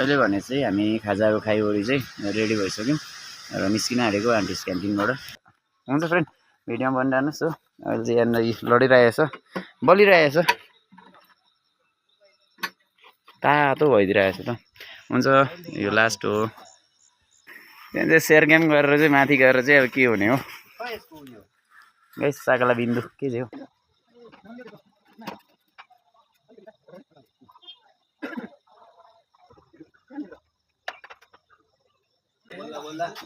अहिले भने चाहिँ हामी खाजाहरू खाइवरी चाहिँ रेडी भइसक्यौँ र निस्किन आँटेको आन्टिस क्यान्टिनबाट। हुन्छ फ्रेन्ड भिडियोमा बनिरहनुहोस् हो। अहिले चाहिँ यहाँनिर लडिरहेछ बलिरहेछ तातो भइदिइरहेछ त। हुन्छ यो लास्ट हो। त्यहाँ चाहिँ सेयर गेम गरेर चाहिँ माथि गएर चाहिँ अब के हुने हो गाइस। साकला बिन्दु के चाहिँ हो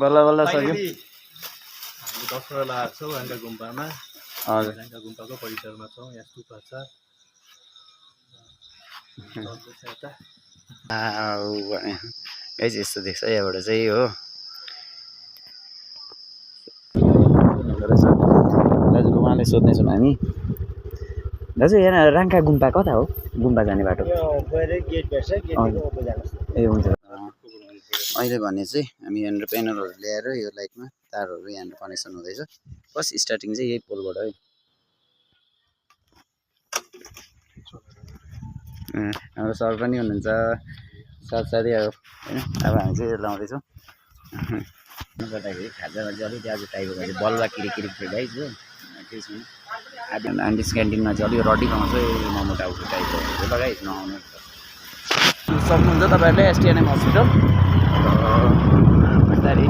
बल्ल बल्ल सक्यो। दसवटा लगाएको छौँ राङ्गा गुम्पामा। हजुर राङ्गा गुम्पाको परिसरमा छौँ। यहाँ स्तूप छ। गाइस यस्तो देख्छ यहाँबाट चाहिँ हो। दाजुको उहाँले सोध्नेछौँ हामी। दाजु यहाँ राङ्गा गुम्पा कता हो? गुम्पा जाने बाटो ए हुन्छ। अहिले भने चाहिँ हामी यहाँनिर पेनलहरू ल्याएर यो लाइटमा तारहरू यहाँनिर कनेक्सन हुँदैछ। फर्स्ट स्टार्टिङ चाहिँ यही पोलबाट है। हाम्रो सर पनि हुनुहुन्छ साथसाथै अब होइन। अब हामी चाहिँ लाउँदैछौँ गर्दाखेरि खाजामा चाहिँ अलिकति आज टाइपको चाहिँ बलुवा किरिकिरी गाइस हो। केही छैन। आन्टिस क्यान्टिनमा चाहिँ अलिक रडी पाउँछ मोमो टाउको टाइपको लगाइस नआउनु सक्नुहुन्छ तपाईँहरूले एसटिएनएम हस्पिटल। बिस्तारै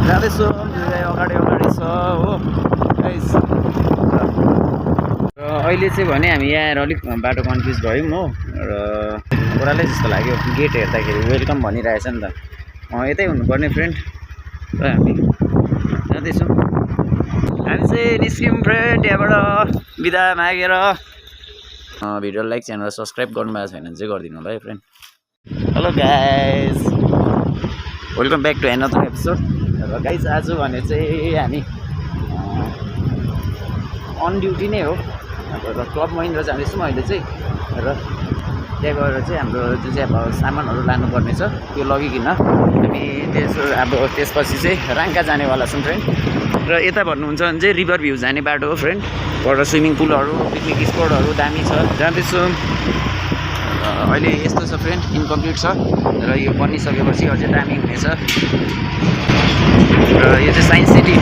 जाँदैछु अगाडि अगाडि छ हो गाइस। र अहिले चाहिँ भने हामी यहाँ आएर अलिक बाटो कन्फ्युज भयौँ हो। र ओह्रालै जस्तो लाग्यो गेट हेर्दाखेरि वेलकम भनिरहेछ नि त। यतै हुनुपर्ने फ्रेन्ड। र हामी जाँदैछौँ। हामी चाहिँ निस्क्यौँ फ्रेन्ड यहाँबाट बिदा मागेर। भिडियो लाइक च्यानल सब्सक्राइब गर्नुभएको छैन भने चाहिँ गरिदिनु होला है friend. Hello guys welcome back to another episode. र गाइज आज भने चाहिँ हामी अन ड्युटी नै हो। र क्लब महिन्द्रा जाँदैछौँ अहिले चाहिँ। र त्यहाँ गएर चाहिँ हाम्रो जुन चाहिँ अब सामानहरू लानुपर्ने छ त्यो लगिकन हामी त्यसपछि चाहिँ राङ्गा जानेवाला छौँ फ्रेन्ड। र यता भन्नुहुन्छ भने चाहिँ रिभर भ्यू जाने बाटो हो फ्रेन्ड। पर स्विमिङ पुलहरू पिकनिक स्पोटहरू दामी छ जाँदैछौँ। अहिले यस्तो छ फ्रेन्ड इन्कम्प्लिट छ र यो बनिसकेपछि अझै दामी हुनेछ। र यो चाहिँ साइन्स सिटी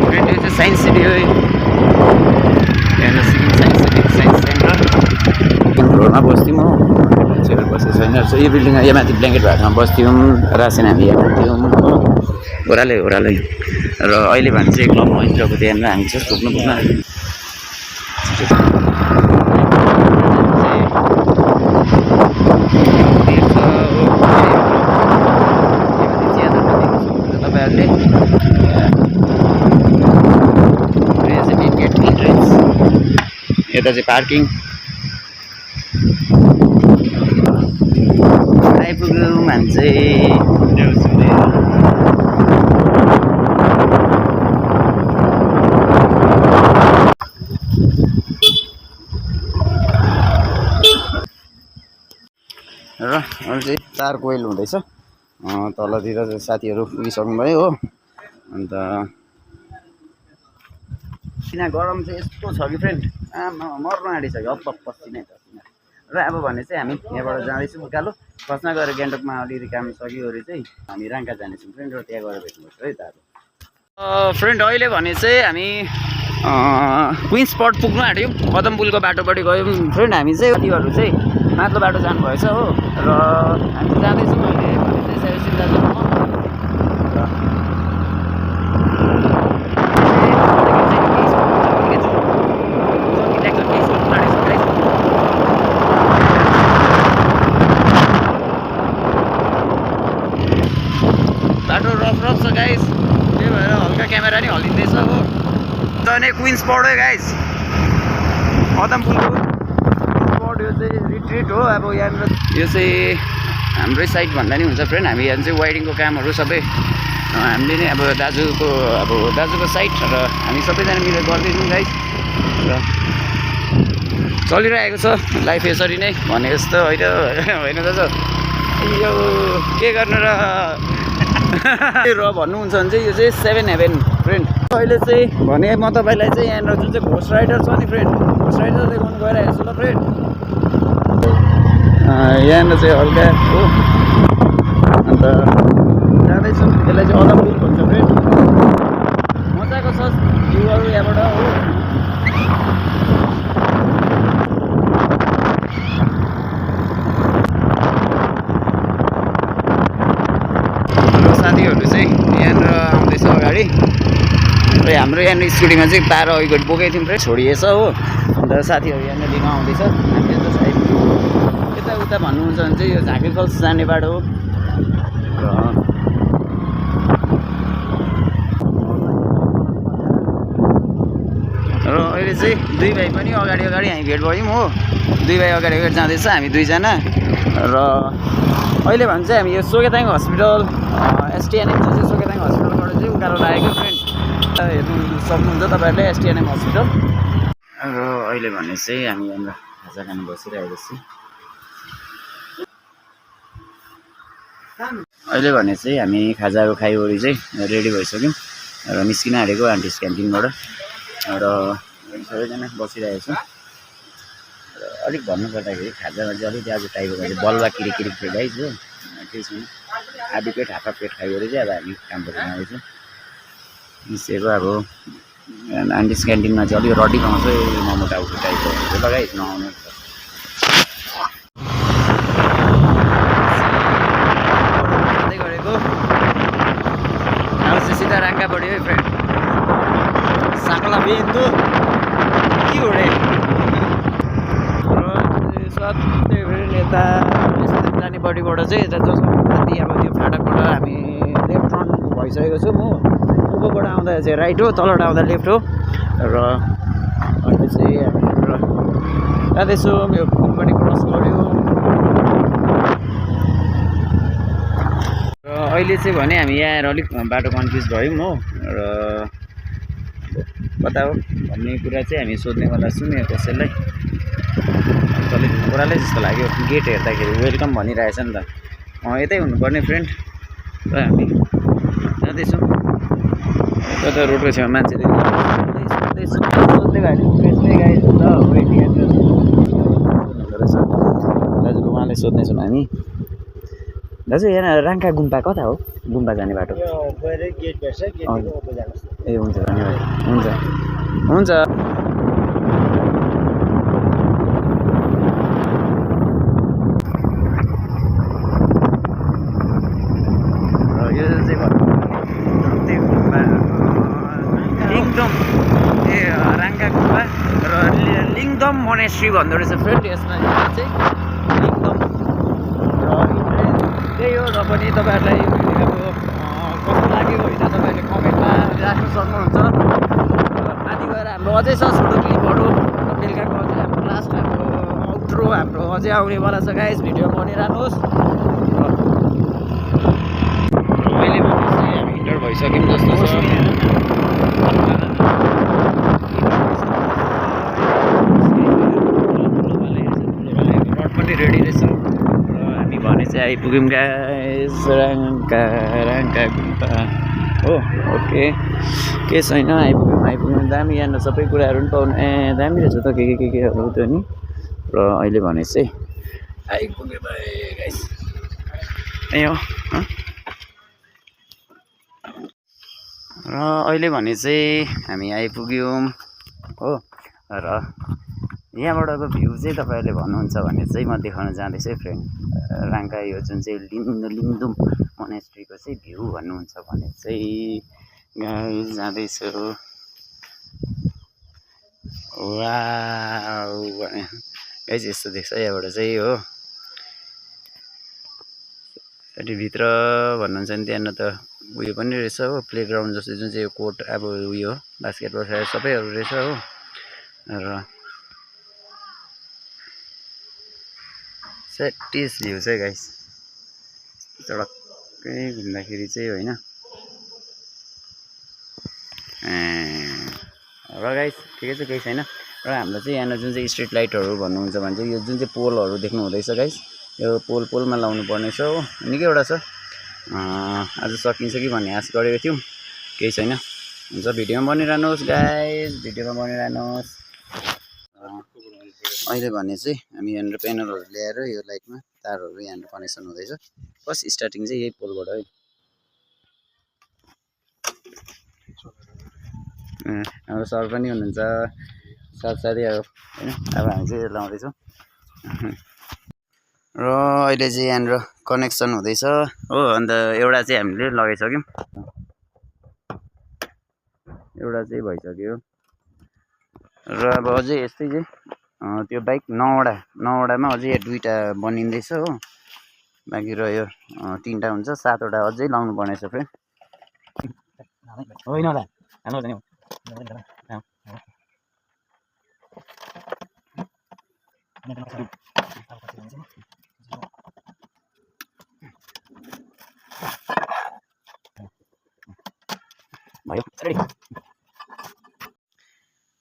फ्रेन्ड। यो चाहिँ साइन्स सिटी हो। यहाँ Sikkim science city science centre फ्लोरमा बस्थ्यौँ हो। मान्छेहरू बसेको छैन। यो बिल्डिङ यहाँ माथि ब्ल्याङ्केट भएको ठाउँमा बस्थ्यौँ। रासन हामी यहाँ खान्थ्यौँ हो। ओह्रालै ओह्रालै। र अहिले भने चाहिँ क्लब महिन्द्राको त्यहाँनिर हामी चाहिँ पुग्नु तपाईँहरूले रेजिडेन्ट गेट इन्ट्रेन्स यता चाहिँ पार्किङ आइपुग्यौँ हामी चाहिँ। र अहिले चाहिँ तार कोइल हुँदैछ तलतिर साथीहरू पुगिसक्नुभयो हो। अन्त किन गरम चाहिँ यस्तो छ कि फ्रेन्ड आमा मर्न आँटिसक्यो हप्प पसिनै पसिना। र अब भने चाहिँ हामी यहाँबाट जाँदैछौँ उकालो। फर्स्टमा गएर गान्तोकमा अलिकति काम सकिवरी चाहिँ हामी राङ्गा जानेछौँ फ्रेन्ड। र त्यहाँ गएर भेट्नुपर्छ है त। फ्रेन्ड अहिले भने चाहिँ हामी क्विन स्पट पुग्नु आँट्यौँ। पदम पुलको बाटोपट्टि गयौँ फ्रेन्ड। हामी चाहिँ कतिहरू चाहिँ माथिल्लो बाटो जानुभएछ हो। र हामी जाँदैछौँ अहिले भने चाहिँ सिधा जाउँ। बाटो रफ रफ छ गाइस। त्यही भएर हल्का क्यामेरा नि हल्लिँदैछ हो। नै क्विन स्पट हो गाइस पदम पुलको स्पट। यो चाहिँ रिट्रिट हो। अब यहाँनिर यो चाहिँ हाम्रै साइड भन्दा नि हुन्छ फ्रेन्ड। हामी यहाँ चाहिँ वायरिङको कामहरू सबै हामीले नै अब दाजुको साइड र हामी सबैजना मिलेर गर्दैछौँ गाइस। र चलिरहेको छ लाइफ यसरी नै भने जस्तो होइन दाजु। यो के गर्नु र भन्नुहुन्छ भने चाहिँ यो चाहिँ 7 हेभेन फ्रेन्ड। अहिले चाहिँ भने म तपाईँलाई चाहिँ यहाँनिर जुन चाहिँ घोस्ट राइडर छ नि फ्रेन्ड घोस्ट राइडर देखाउनु गइरहेको छु ल फ्रेन्ड। यहाँनिर चाहिँ हल्का हो अन्त जाँदैछौँ यसलाई चाहिँ अलग पुल भन्छ फ्रेन्ड मजाको छ भ्यूहरू यहाँबाट हो हाम्रो साथीहरू चाहिँ यहाँनिर आउँदैछ अगाडि र हाम्रो यहाँनिर स्कुटीमा चाहिँ 12 विकेट बोकेको थियौँ फ्रेन्ड छोडिएछ हो अन्त साथीहरू यहाँनिर लिन आउँदैछ हामी जस्तो साइड यताउता भन्नुहुन्छ भने चाहिँ यो झाँक्री फल्स जाने बाटो हो र अहिले चाहिँ दुई भाइ पनि अगाडि हामी भेट भयौँ हो दुई भाइ अगाडि जाँदैछ हामी दुईजना र अहिले भन्छ हामी यो सोकेताङ हस्पिटल एसटिएनएम चाहिँ सोकेताङ हस्पिटलबाट चाहिँ उकालो लागेको फ्रेन्ड हेर्नु सक्नुहुन्छ तपाईँहरूले एसटिएनएम हस्पिटल र अहिले भने चाहिँ हामी हाम्रो खाजा खानु बसिरहेको छौँ अहिले भने चाहिँ हामी खाजाहरू खाइवरी चाहिँ रेडी भइसक्यौँ र निस्किन आँटेको आन्टिस क्यान्टिनबाट र सबैजना बसिरहेको छौँ र अलिक भन्नुपर्दाखेरि खाजामा चाहिँ अलिकति आज टाइपको चाहिँ बल्वा किरिकिरी फ्रेन्ड हो केही छैन आधी प्लेट हाफ प्लेट खाइवरी चाहिँ अब हामी कामबाट आउँदैछौँ निस्केको अब आन्टिस क्यान्टिनमा चाहिँ अलिक रडी पाउँछ मोमो टाउको टाइपको लगाइ नआउनु गरेको अब चाहिँ सिधा राङ्गा बढ्यो है फ्रेन्ड साकोला बिन्दु के उडे र सधैँ फ्रेन्ड यता जानेपट्टिबाट चाहिँ यता जसको माथि अब त्यो फाटकबाट हामी लेफ्ट टर्न भइसकेको छौँ हो ऊबाट आउँदा चाहिँ राइट हो तलबाट आउँदा लेफ्ट हो र अहिले चाहिँ हामी जाँदैछौँ यो पुल पनि क्रस गऱ्यो र अहिले चाहिँ भने हामी यहाँ आएर अलिक बाटो कन्फ्युज भयौँ हो र कता हो भन्ने कुरा चाहिँ हामी सोध्नेवाला छौँ यहाँ कसैलाई अलिक ओह्रालै जस्तो लाग्यो गेट हेर्दाखेरि वेलकम भनिरहेछ नि त यतै हुनुपर्ने फ्रेन्ड र हामी जाँदैछौँ कता रोडको छेउमा मान्छेले सोध्दै भयो गाइड ल वेट रहेछ दाजुको उहाँलाई सोध्नेछौँ हामी दाजु यहाँ राङ्का गुम्बा कता हो गुम्बा जाने बाटो ए हुन्छ धन्यवाद हुन्छ हुन्छ यो चाहिँ लिङदम ए राङ्का गुम्बा र लिङदम मोनेस्ट्री भन्दो रहेछ फ्रेन्ड यसमा चाहिँ लिङदम त्यही हो र पनि तपाईँहरूलाई यो भिडियो अब कस्तो लाग्यो होइन तपाईँहरूले कमेन्टमा राख्नु सक्नुहुन्छ माथि गएर हाम्रो अझै छ छोटो क्लिपहरू र बेलुकाको अझै हाम्रो लास्ट हाम्रो आउट्रो हाम्रो अझै आउनेवाला छ गाइस भिडियो बनिरहनुहोस् अहिले चाहिँ हामी इन्टर भइसक्यौँ जस्तो छ रड पनि रेडी रहेछ भने चाहिँ आइपुग्यौँ गाइस राङ्का गुम्बा हो ओके के छैन आइपुग्यौँ दामी यहाँनिर सबै कुराहरू पनि पाउनु दामी रहेछ त केहरू त्यो नि र अहिले भने चाहिँ आइपुग्यौँ गाइस ए हो र अहिले भने चाहिँ हामी आइपुग्यौँ हो र यहाँबाटको भ्यू चाहिँ तपाईँहरूले भन्नुहुन्छ भने चाहिँ म देखाउन जाँदैछु फ्रेन्ड राङ्का यो जुन चाहिँ लिङदुम मोनेस्ट्रीको चाहिँ भ्यू भन्नुहुन्छ भने चाहिँ गाइस जाँदैछु वाउ गाइस यस्तो देख्छ यहाँबाट चाहिँ हो भित्र भन्नुहुन्छ भने त्यहाँ त उयो पनि रहेछ हो प्लेग्राउन्ड जस्तो जुन चाहिँ यो कोर्ट अब उयो बास्केटबल सबैहरू रहेछ हो र सेटिस भ्यू चाहिँ गाइस सडक्कै घुम्दाखेरि चाहिँ होइन र गाइस ठिकै छ केही छैन र हाम्रो चाहिँ यहाँनिर जुन चाहिँ स्ट्रिट लाइटहरू भन्नुहुन्छ भने चाहिँ यो जुन चाहिँ पोलहरू देख्नु हुँदैछ गाइस यो पोलमा लाउनु पर्ने छ हो निकैवटा छ आज सकिन्छ कि भन्ने आश गरेको थियौँ केही छैन हुन्छ भिडियोमा बनिरहनुहोस् गाइस भिडियोमा बनिरहनुहोस् अहिले भने चाहिँ हामी यहाँनिर पेनलहरू ल्याएर यो लाइटमा तारहरू यहाँनिर कनेक्सन हुँदैछ। फर्स्ट स्टार्टिङ चाहिँ यही पोलबाट है। हाम्रो सर पनि हुनुहुन्छ साथसाथै अब होइन। अब हामी चाहिँ लाउँदैछौँ र अहिले चाहिँ यहाँनिर कनेक्सन हुँदैछ हो। अन्त एउटा चाहिँ हामीले लगाइसक्यौँ, एउटा चाहिँ भइसक्यो र अब अझै यस्तै चाहिँ त्यो बाइक 9वटामा अझै 2टा बनिँदैछ हो। बाँकी रह्यो 3टा हुन्छ, 7वटा अझै लाउनु पर्नेछ फ्रेन्ड। होइन होला हाम्रो भयो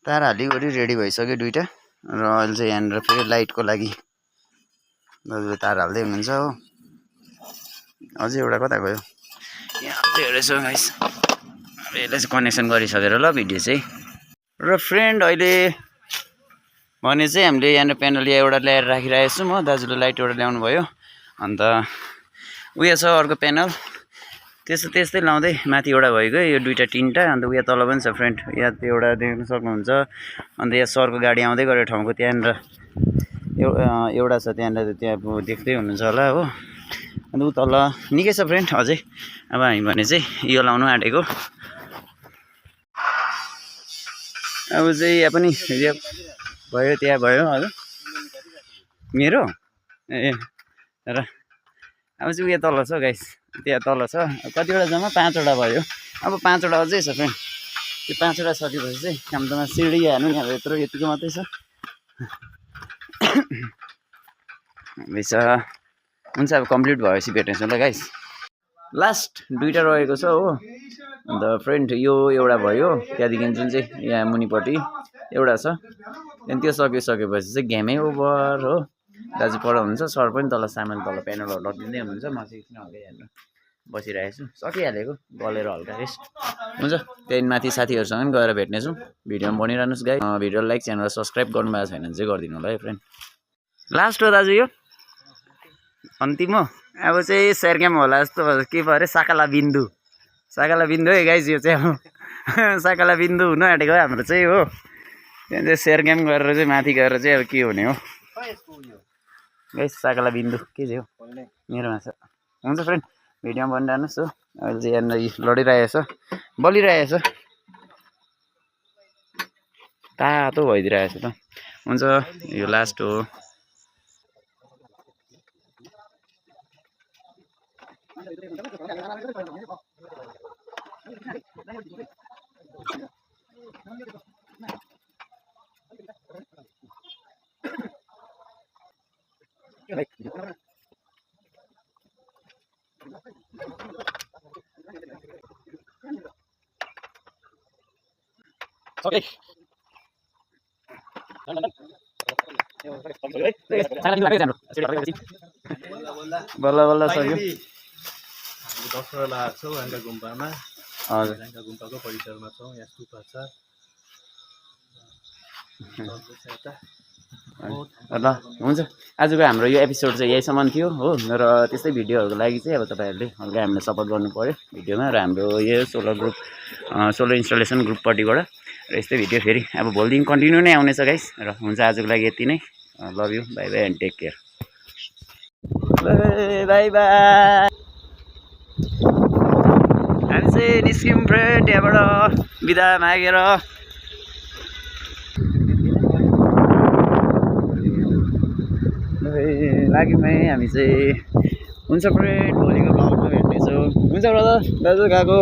तार हालिवरि रेडी भइसक्यो 2टा। र अहिले चाहिँ यहाँनिर फेरि लाइटको लागि दाजुले तार हाल्दै हुनुहुन्छ हो। अझै एउटा कता गयो यहाँ चाहिँ हेरेछ गाइस। अब यसलाई चाहिँ कनेक्सन गरिसकेर ल भिडियो चाहिँ। र फ्रेन्ड अहिले भने चाहिँ हामीले यहाँनिर पेनल एउटा ल्याएर राखिरहेको छौँ हो। दाजुले लाइट एउटा ल्याउनु भयो, अन्त उयो छ अर्को पेनल त्यस्तै लाउँदै माथि एउटा भइगयो। यो 2टा 3टा, अन्त उयो तल पनि छ फ्रेन्ड, यहाँ त्यो एउटा देख्न सक्नुहुन्छ। अन्त यहाँ सरको गाडी आउँदै गरेको ठाउँको त्यहाँनिर एउटा छ, त्यहाँनिर त्यहाँ देख्दै हुनुहुन्छ होला हो। अन्त ऊ तल निकै छ फ्रेन्ड अझै। अब हामी भने चाहिँ यो लाउनु आँटेको। अब चाहिँ यहाँ पनि यो भयो त्यहाँ भयो हजुर मेरो ए। र अब चाहिँ उयो तल छ गाइस, त्यहाँ तल छ कतिवटा जम्मा 5वटा भयो। अब 5वटा अझै छ फ्रेन्ड। त्यो 5वटा सकेपछि चाहिँ काममा सिँढी हाल्नु नि। अब यतिको मात्रै छ हुन्छ। अब कम्प्लिट भएपछि भेट्नेछौँ ल गाइस। लास्ट 2टा रहेको छ हो। अन्त फ्रेन्ड यो एउटा भयो, त्यहाँदेखि जुन चाहिँ यहाँ मुनिपट्टि एउटा छ, त्यहाँदेखि त्यो सकिसकेपछि चाहिँ गेमै ओभर हो। दाजु पर हुनुहुन्छ, सर पनि तल सामान तल पेनलहरू लगिदिँदै हुनुहुन्छ। म चाहिँ एकछिन हल्का हेर्नु बसिरहेको छु, सकिहालेको गलेर हल्का रेस्ट हुन्छ। त्यहाँदेखि माथि साथीहरूसँग पनि गएर भेट्नेछौँ। भिडियोमा बनिरहनुहोस् guys. Video like channel subscribe गर्नुभएको छैन भने चाहिँ गरिदिनु होला है फ्रेन्ड। लास्ट हो दाजु यो अन्तिम हो। अब चाहिँ सेरगेम होला जस्तो के पऱ्यो, साकाला बिन्दु है गाइस। यो चाहिँ अब साकाला बिन्दु हुनु आँटेको हाम्रो चाहिँ हो। त्यहाँ चाहिँ सेरगेम गरेर चाहिँ माथि गएर चाहिँ अब के हुने हो गाइस। साकाला बिन्दु के चाहिँ हो मेरोमा छ। हुन्छ फ्रेन्ड भिडियोमा बनिरहनुहोस् हो। अहिले चाहिँ यहाँनिर लडिरहेछ, बलिरहेछ, तातो भइदिइरहेछ त। हुन्छ यो लास्ट हो। Okay. बल्ल बल्ल सक्यो। दशहरा आएको छौँ ह्याङ्गा गुम्पामा। हजुर ह्याङ्गा गुम्पाको परिसरमा छौँ। यहाँ स्तूप छ। ल हुन्छ। आजको हाम्रो यो एपिसोड चाहिँ यहीसम्म थियो हो। र त्यस्तै भिडियोहरूको लागि चाहिँ अब तपाईँहरूले हल्का हामीलाई सपोर्ट गर्नु पऱ्यो भिडियोमा। र हाम्रो यो सोलर इन्स्टलेसन ग्रुपपट्टिबाट र यस्तै भिडियो फेरि अब भोलिदेखि कन्टिन्यू नै आउनेछ गाइस। र हुन्छ आजको लागि यति नै। Love you, bye bye and take care. Bye bye. हामी चाहिँ निस्क्यौँ फ्रेन्ड यहाँबाट बिदा मागेर। लाग्यौँ है हामी चाहिँ। हुन्छ फ्रेन्ड भोलिको ब्लगमा भेट्नेछौँ। हुन्छ ब्रदर दाजु गएको।